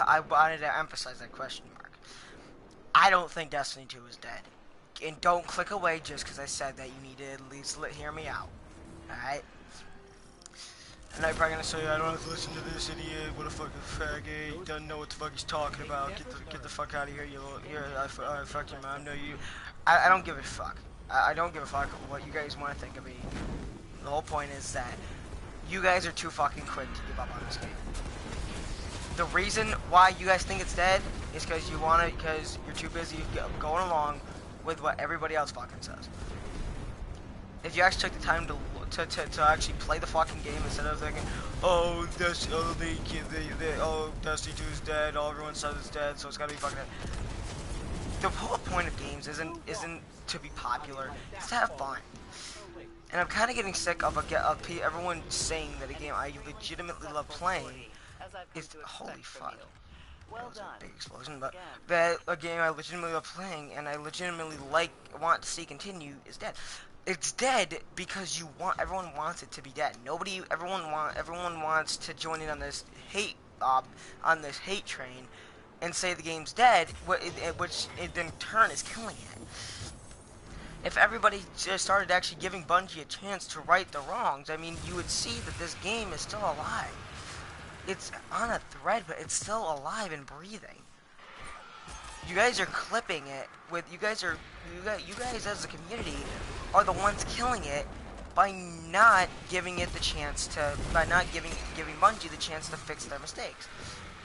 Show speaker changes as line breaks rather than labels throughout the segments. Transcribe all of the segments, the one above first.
I wanted to emphasize that question mark. I don't think Destiny 2 is dead. And don't click away just because I said that. You need to at least hear me out. Alright? And I'm probably gonna say, I don't have to listen to this idiot. What a fucking faggot. He doesn't know what the fuck he's talking about. Get the fuck out of here, you little. I fuck your mom. No, you. I don't give a fuck. I don't give a fuck what you guys want to think of me. The whole point is that you guys are too fucking quick to give up on this game. The reason why you guys think it's dead is because because you're too busy going along with what everybody else fucking says. If you actually took the time to actually play the fucking game instead of thinking, oh, Destiny 2 is dead, oh, everyone says it's dead, so it's gotta be fucking dead. The whole point of games isn't to be popular, it's to have fun. And I'm kind of getting sick of everyone saying that a game I legitimately love playing is, holy fuck. That was a big explosion, but that a game I legitimately love playing and I legitimately want to see continue is dead. It's dead because everyone wants it to be dead. Everyone wants to join in on this hate train and say the game's dead, which in turn is killing it. If everybody just started actually giving Bungie a chance to right the wrongs, I mean, you would see that this game is still alive. It's on a thread, but it's still alive and breathing. You guys are clipping it with you guys as a community are the ones killing it by not giving it the chance to giving Bungie the chance to fix their mistakes.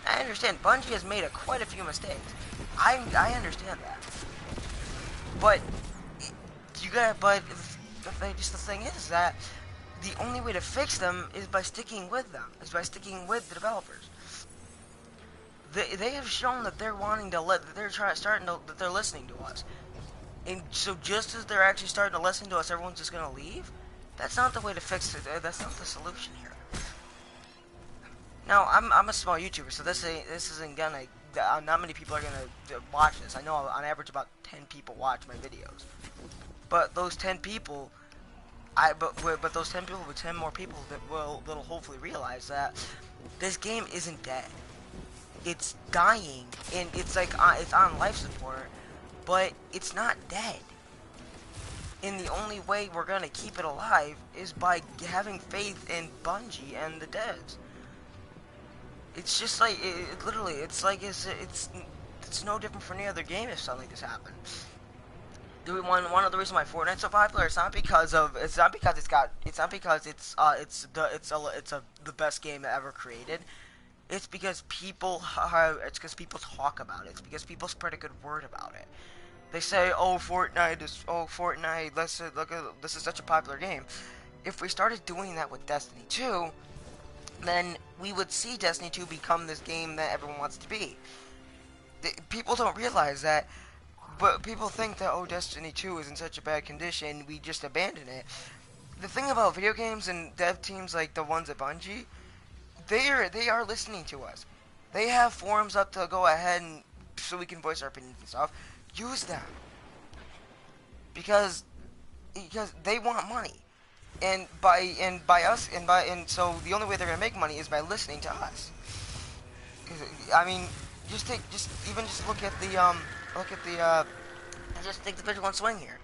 I understand Bungie has made quite a few mistakes. I understand that. But the thing is that the only way to fix them is by sticking with them, is by sticking with the developers. They have shown that they're that they're listening to us. And so just as they're actually starting to listen to us, everyone's just gonna leave? That's not the way to fix it. That's not the solution here. Now, I'm a small YouTuber, so this isn't gonna. Not many people are gonna watch this. I know on average about 10 people watch my videos. But those 10 people, but those 10 people with 10 more people that'll hopefully realize that this game isn't dead. It's dying, and it's on life support, but it's not dead. And the only way we're gonna keep it alive is by having faith in Bungie and the devs. It's just like literally, it's no different from any other game if something like this happened. One of the reasons why Fortnite's so popular, it's not because it's the best game ever created. It's because people talk about it. It's because people spread a good word about it. They say, oh, Fortnite, this is such a popular game. If we started doing that with Destiny 2, then we would see Destiny 2 become this game that everyone wants to be. People don't realize that, but people think that, oh, Destiny 2 is in such a bad condition, we just abandon it. The thing about video games and dev teams like the ones at Bungie, they are listening to us. They have forums up to go ahead and so we can voice our opinions and stuff. Use them because they want money, and so the only way they're gonna make money is by listening to us. I mean, just look at just take the visual and swing here.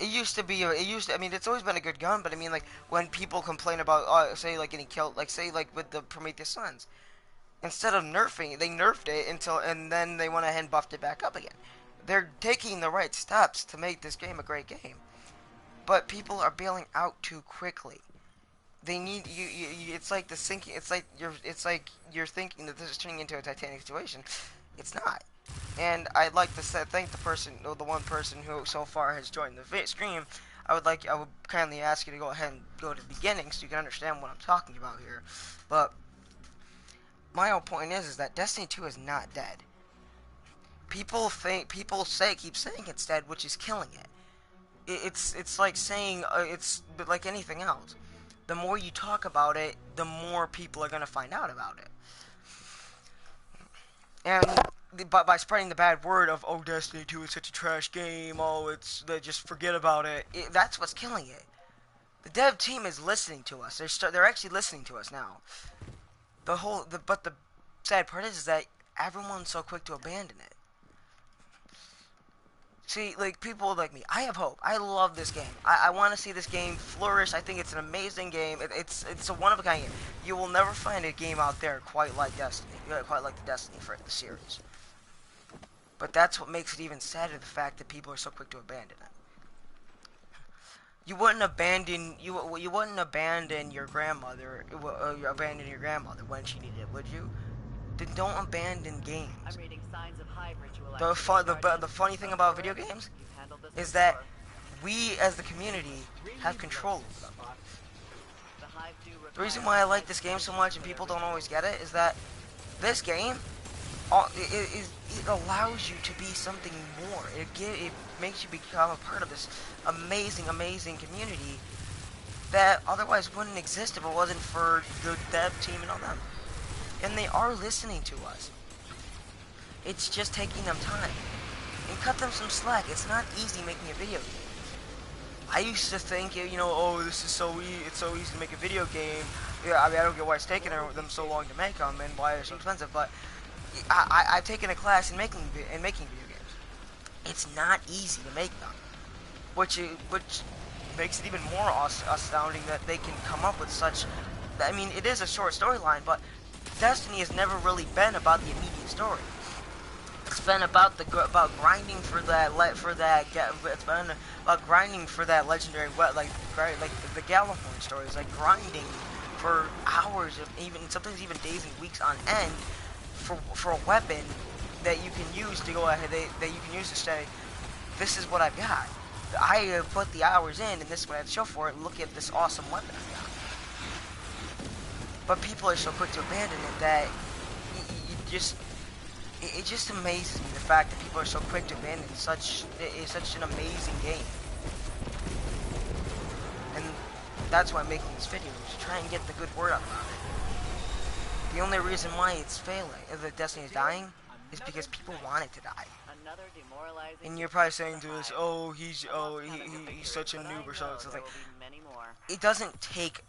I mean, it's always been a good gun, but I mean, like, when people complain about, say, like, getting killed, like, say, like, with the Prometheus Suns, instead of nerfing it, they nerfed it and then they went ahead and buffed it back up again. They're taking the right steps to make this game a great game. But people are bailing out too quickly. They need, it's like the sinking, it's like you're thinking that this is turning into a Titanic situation. It's not. And I'd like to thank the one person who so far has joined the stream. I would kindly ask you to go ahead and go to the beginning so you can understand what I'm talking about here. But my whole point is that Destiny 2 is not dead. People keep saying it's dead, which is killing it. It's like saying it's like anything else. The more you talk about it, the more people are gonna find out about it. And by spreading the bad word of, oh, Destiny 2 is such a trash game, oh, they just forget about it. That's what's killing it. The dev team is listening to us. They're actually listening to us now. But sad part is that everyone's so quick to abandon it. See, like, people like me, I have hope. I love this game. I want to see this game flourish. I think it's an amazing game. It's a one-of-a-kind game. You will never find a game out there quite like Destiny, quite like the Destiny for the series. But that's what makes it even sadder, the fact that people are so quick to abandon it. You wouldn't abandon your grandmother, abandon your grandmother when she needed it, would you? Then don't abandon games. I'm reading signs of hive ritual the funny thing about video games is that we, as the community, have control of them. The reason why I like this game so much and people don't always get it is that this game, it allows you to be something more. It makes you become a part of this amazing, amazing community that otherwise wouldn't exist if it wasn't for the dev team and all them. And they are listening to us. It's just taking them time. And cut them some slack. It's not easy making a video game. I used to think, you know, oh, this is so easy. It's so easy to make a video game. Yeah, I mean, I don't get why it's taking them so long to make them and why they're so expensive. But I've taken a class in making video games. It's not easy to make them, which makes it even more astounding that they can come up with such. I mean, it is a short storyline, but Destiny has never really been about the immediate story. It's been about grinding for that it's been about grinding for that legendary like the Gallahorn stories, like grinding for hours of sometimes even days and weeks on end for a weapon that you can use to go ahead that you can use to say, this is what I've got. I have put the hours in, and this is what I have to show for it. Look at this awesome weapon I've got. But people are so quick to abandon it that it just amazes me, the fact that people are so quick to abandon such an amazing game. And that's why I'm making this video, to try and get the good word out about it. The only reason why it's failing, that Destiny is dying, is because people want it to die. And you're probably saying to us, oh, he's such a noob or something. It doesn't take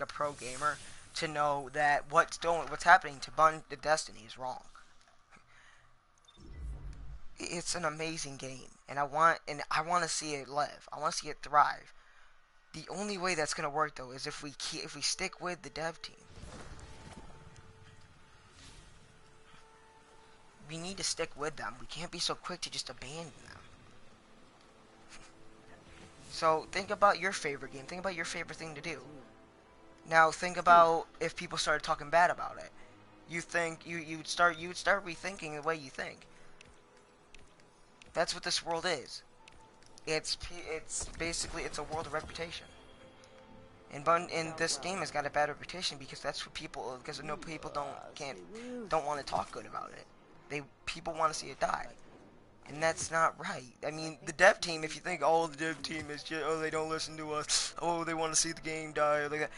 a pro gamer to know that what's happening to the Destiny is wrong. It's an amazing game, and I want to see it live. I want to see it thrive. The only way that's gonna work though is if we stick with the dev team. We need to stick with them. We can't be so quick to just abandon them. So think about your favorite game. Think about your favorite thing to do. Now think about if people started talking bad about it. You'd start rethinking the way you think. That's what this world is. It's basically a world of reputation. And this game has got a bad reputation because that's what people don't want to talk good about it. People want to see it die. And that's not right. I mean, the dev team, if you think, oh, the dev team is just, oh, they don't listen to us, oh, they want to see the game die, or like that.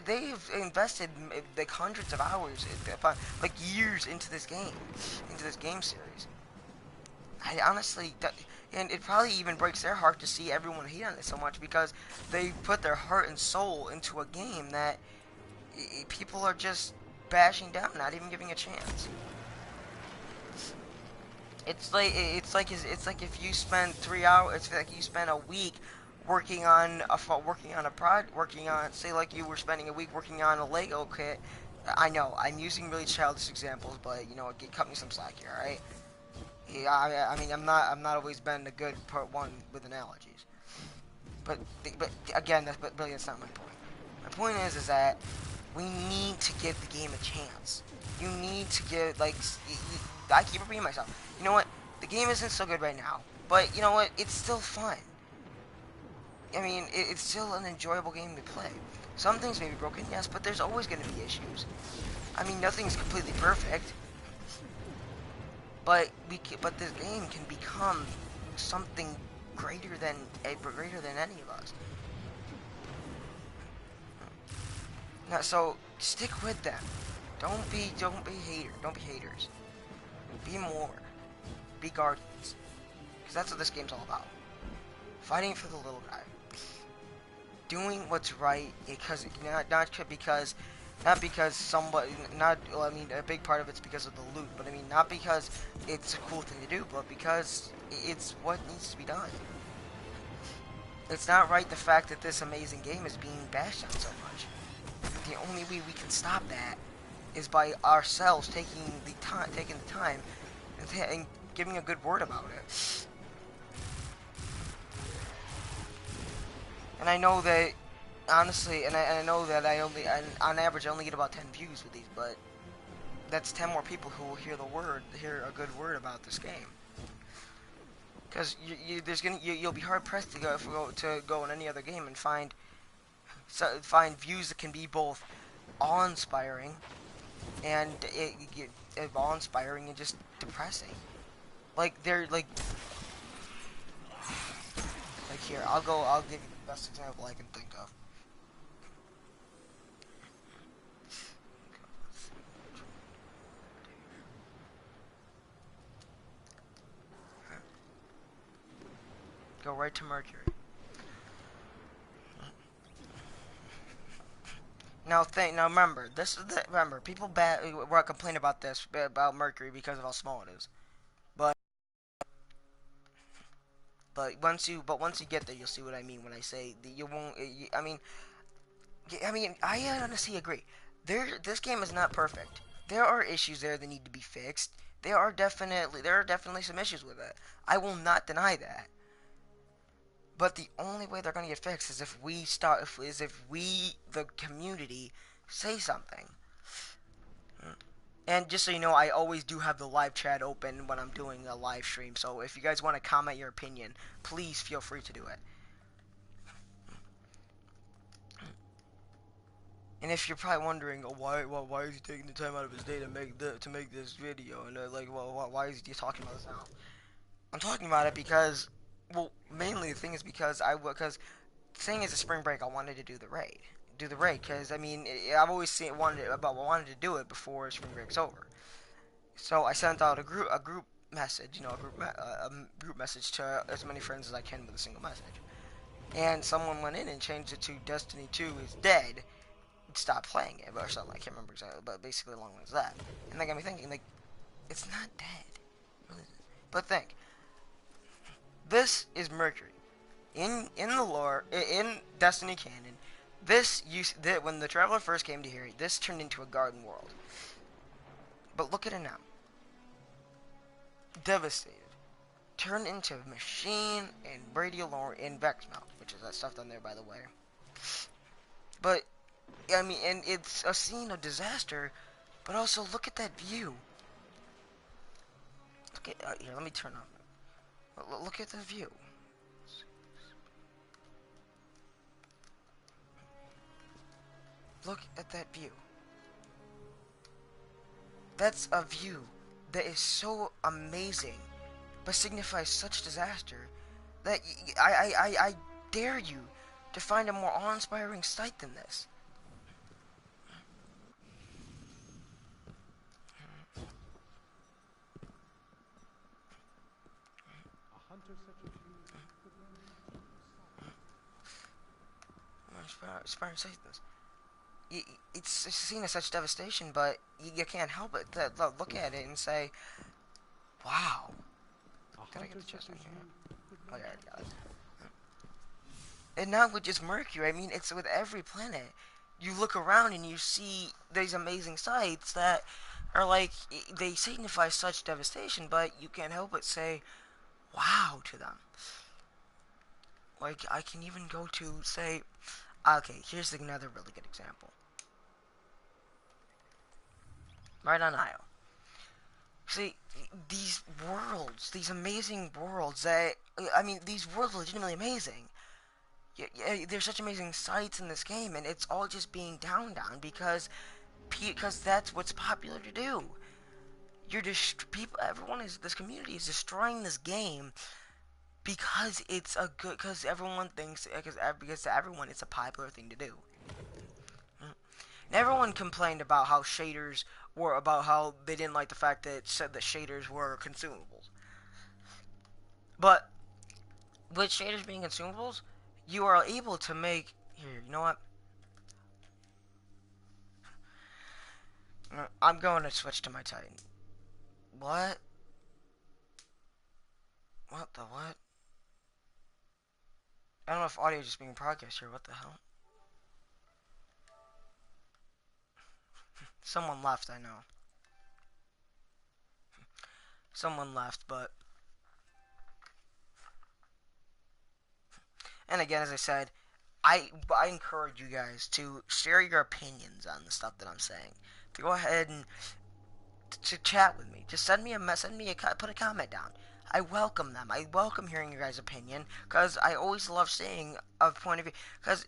They've invested like hundreds of hours, like years into this game series. I honestly, and it probably even breaks their heart to see everyone hate on it so much because they put their heart and soul into a game that people are just bashing down, not even giving a chance. It's like if you spend 3 hours, it's like you spend a week working on say like you were spending a week working on a Lego kit. I know I'm using really childish examples, but you know, cut me some slack here, alright? Yeah, I mean, I'm not always been a good one with analogies, but again, that's not my point. My point is that we need to give the game a chance. You need to give, like, I keep repeating myself. You know what? The game isn't so good right now, but you know what? It's still fun. I mean, it's still an enjoyable game to play. Some things may be broken, yes, but there's always going to be issues. I mean, nothing's completely perfect. But this game can become something greater than any of us. Now, so stick with them. Don't be haters. Be more. Be guardians. Because that's what this game's all about. Fighting for the little guy. Doing what's right because not because Not because somebody, not, well, I mean, a big part of it's because of the loot, but I mean, not because it's a cool thing to do, but because it's what needs to be done. It's not right the fact that this amazing game is being bashed on so much. The only way we can stop that is by ourselves taking the time, and giving a good word about it. And I know that, honestly, and I know that on average, I only get about 10 views with these, but that's 10 more people who will hear a good word about this game. Because you'll be hard pressed to go in any other game and find views that can be both awe-inspiring and awe-inspiring and just depressing. Like here, I'll give you the best example I can think of. Go right to Mercury. Now remember, remember, people were complaining about this, about Mercury, because of how small it is. But once you get there, you'll see what I mean when I say that you won't. I honestly agree. This game is not perfect. There are issues there that need to be fixed. There are definitely some issues with it. I will not deny that. But the only way they're gonna get fixed is if we, the community, say something. And just so you know, I always do have the live chat open when I'm doing a live stream. So if you guys want to comment your opinion, please feel free to do it. And if you're probably wondering, oh, why is he taking the time out of his day to make this video? And why is he talking about this now? I'm talking about it because, well, mainly the thing is because saying it's a spring break, I wanted to do the raid, because I mean, I've always wanted to do it before spring break's over. So I sent out a group message, a group message to as many friends as I can with a single message. And someone went in and changed it to Destiny 2 is dead. Stop playing it or something. I can't remember exactly, but basically along with that. And that got me thinking, like, it's not dead. But think, this is Mercury in the lore in Destiny canon. When the Traveler first came to here, this turned into a garden world. But look at it now. Devastated. Turned into machine and radiolore and Vex melt, which is that stuff down there, by the way. But I mean, and it's a scene of disaster. But also, look at that view. Look at here. Let me turn on. Look at the view. Look at that view. That's a view that is so amazing, but signifies such disaster that I dare you to find a more awe-inspiring sight than this. Inspiring sight than this. It's a scene of such devastation, but you can't help it to look at it and say, "Wow." Did I get the chest on here? Oh yeah, I got it. And not with just Mercury. I mean, it's with every planet. You look around and you see these amazing sights that are like, they signify such devastation, but you can't help but say, "Wow" to them. Like, I can even go to say, okay, here's another really good example. Right on Isle. See, these amazing worlds that, I mean, these worlds are legitimately amazing. Yeah, there's such amazing sights in this game, and it's all just being down because that's what's popular to do. This community is destroying this game because because everyone thinks, because to everyone it's a popular thing to do. And everyone complained about how they didn't like the fact that it said that shaders were consumables. But with shaders being consumables, you are able to make, here, you know what? I'm going to switch to my Titan. What? What the what? I don't know if audio is just being broadcast here. What the hell? Someone left, I know. Someone left, but... And again, as I said, I encourage you guys to share your opinions on the stuff that I'm saying. To go ahead and to chat with me. Just send me a put a comment down. I welcome them. I welcome hearing your guys' opinion because I always love seeing a point of view. Because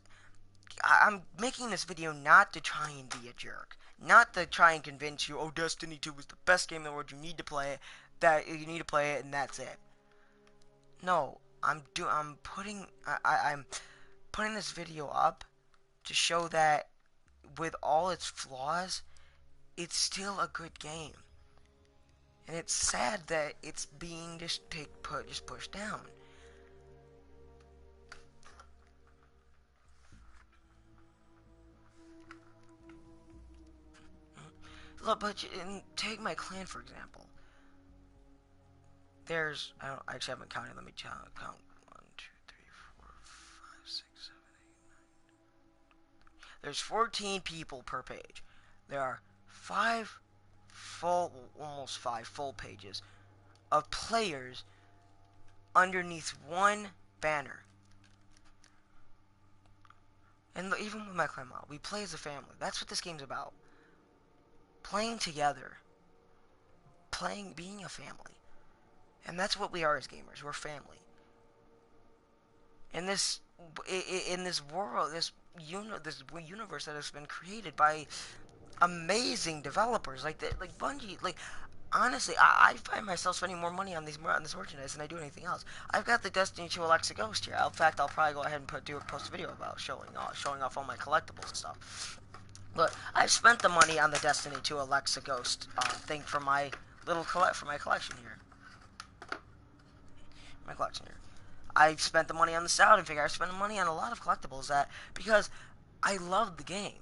I'm making this video not to try and be a jerk, not to try and convince you, oh, Destiny 2 is the best game in the world. You need to play it. That you need to play it, and that's it. No, I'm putting this video up to show that with all its flaws, it's still a good game. And it's sad that it's being just pushed down. Look, but take my clan for example. There's I actually haven't counted. Let me count. 1, 2, 3, 4, 5, 6, 7, 8, 9. There's 14 people per page. There are almost 5 full pages of players underneath one banner. And even with my clan mod, we play as a family. That's what this game's about. Playing together. Being a family. And that's what we are as gamers. We're family. In this world, this universe that has been created by amazing developers like Bungie, honestly, I find myself spending more money on this merchandise than I do anything else. I've got the Destiny 2 Alexa Ghost here. In fact, I'll probably go ahead and post a video about showing off all my collectibles and stuff. But I've spent the money on the Destiny 2 Alexa Ghost thing for my collection here. I've spent the money on the Saladin figure. I've spent the money on a lot of collectibles because I love the game.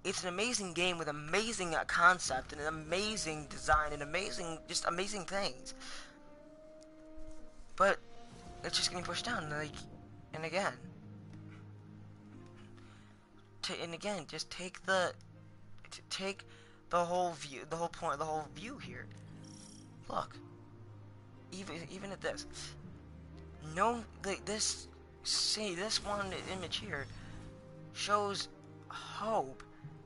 It's an amazing game with amazing concept and an amazing design and amazing things. But it's just getting pushed down, and again, just take the whole view, the whole view here. Look, even at this, this one image here shows hope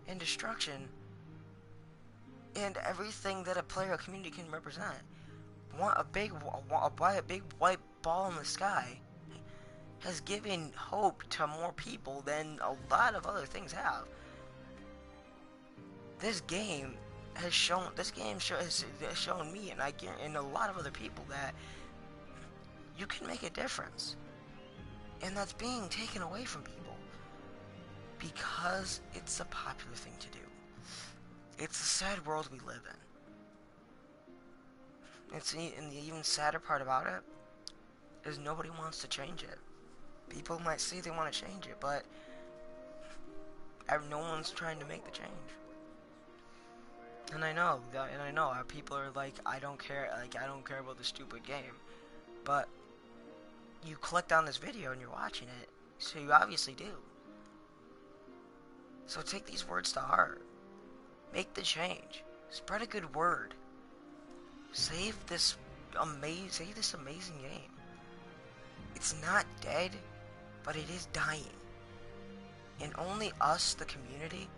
and destruction and everything that a player community can represent. A big white ball in the sky has given hope to more people than a lot of other things have. This game has shown me and a lot of other people that you can make a difference, and that's being taken away from people because it's a popular thing to do. It's a sad world we live in. And the even sadder part about it is nobody wants to change it. People might say they want to change it, but no one's trying to make the change. And I know people are like, I don't care about the stupid game. But you clicked on this video and you're watching it, so you obviously do. So take these words to heart. Make the change. Spread a good word. Save this amazing game. It's not dead, but it is dying. And only us, the community,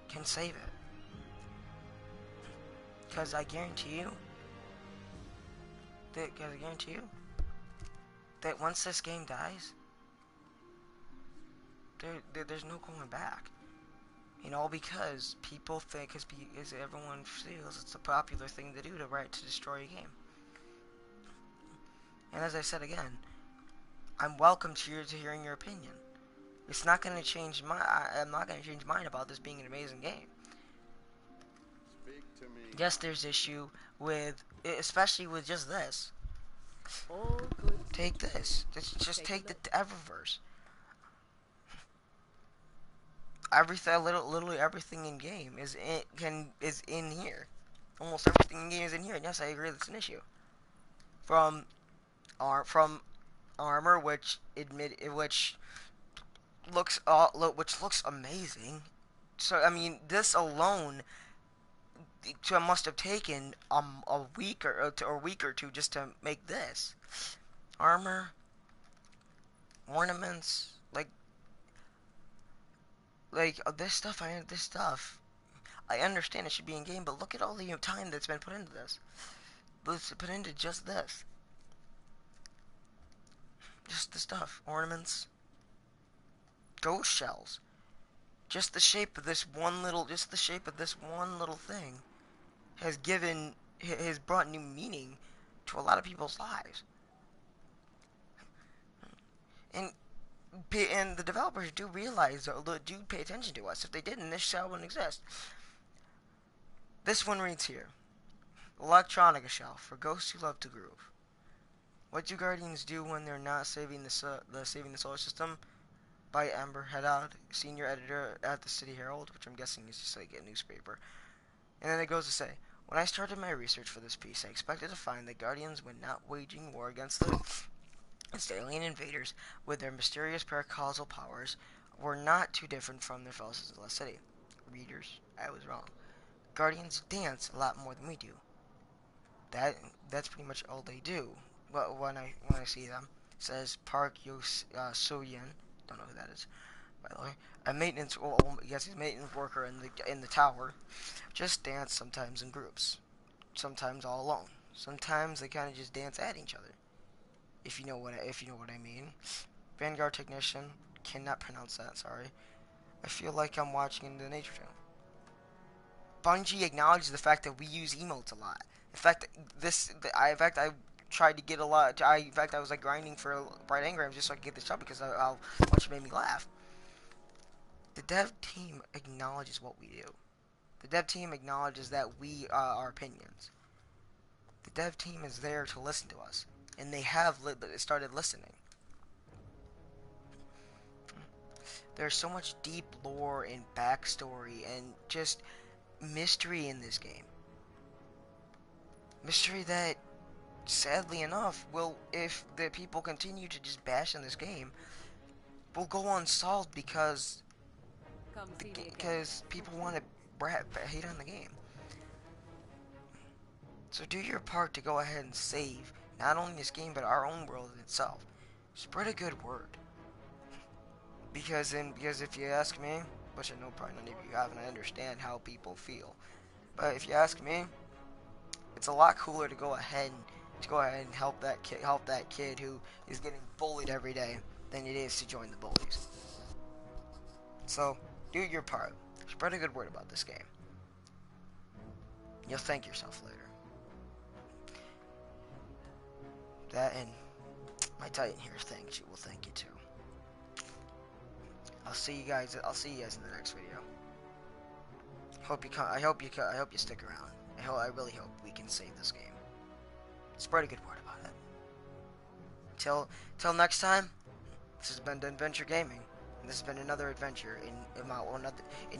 can save it. Because I guarantee you that once this game dies, there's no going back. Because people think, because everyone feels it's a popular thing to do to destroy a game. And as I said again, I'm welcome to hearing your opinion. It's not going to change I'm not going to change mine about this being an amazing game. Yes, there's issue with, especially with just this. Take this. Just take the Eververse. everything, literally everything in game is in here. Almost everything in game is in here. And yes, I agree that's an issue. From from armor, which which looks amazing. So I mean, this alone must have taken a week or week or two just to make this armor, ornaments, this stuff. I understand it should be in game, but look at all the time that's been put into this. Let's put into just this, just the stuff, ornaments, ghost shells. Just the shape of this one little, thing has brought new meaning to a lot of people's lives. And and the developers do realize, do pay attention to us. If they didn't, this shell wouldn't exist. This one reads here: Electronica shell for ghosts who love to groove. What do Guardians do when they're not saving the solar system? By Amber Haddad, senior editor at the City Herald, which I'm guessing is just like a newspaper. And then it goes to say, when I started my research for this piece, I expected to find that Guardians, when not waging war against the alien invaders with their mysterious paracausal powers, were not too different from their fellows in the Lost City. Readers, I was wrong. Guardians dance a lot more than we do. That that's pretty much all they do. Well, when I see them, it says Park Soyeon, don't know who that is, by the way. A maintenance, yes, he's a maintenance worker in the tower. Just dance sometimes in groups, sometimes all alone. Sometimes they kind of just dance at each other. If you know what I mean. Vanguard technician, cannot pronounce that. Sorry. I feel like I'm watching the Nature Channel. Bungie acknowledges the fact that we use emotes a lot. In fact, I tried to get a lot. In fact, I was like grinding for bright engrams just so I could get this job because of how much it made me laugh. The dev team acknowledges what we do. The dev team acknowledges that we our opinions. The dev team is there to listen to us, and they have started listening. There's so much deep lore and backstory and just mystery in this game. Mystery that, sadly enough, if the people continue to just bash in this game, will go unsolved because people want to hate on the game. So do your part to go ahead and save not only this game but our own world itself. Spread a good word. Because if you ask me, which I know probably none of you have, and I understand how people feel, but if you ask me, it's a lot cooler to go ahead and help that kid who is getting bullied every day than it is to join the bullies. So do your part. Spread a good word about this game. You'll thank yourself later. That and my Titan here will thank you too. I'll see you guys in the next video. I hope you stick around. I really hope we can save this game. Spread a good word about it. Till next time, this has been denventure Gaming, and this has been another adventure and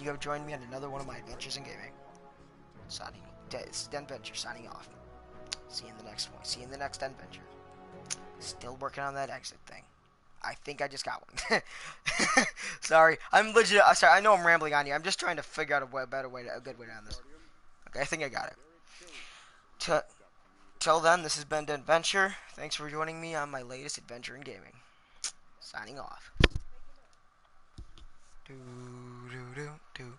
you have joined me on another one of my adventures in gaming. It's denventure signing off. See you in the next one. See you in the next denventure. Still working on that exit thing. I think I just got one. Sorry, I'm legit. Sorry, I know I'm rambling on you. I'm just trying to figure out a good way to end this. Okay, I think I got it. Till then, this has been denventure. Thanks for joining me on my latest adventure in gaming. Signing off. Do do do do.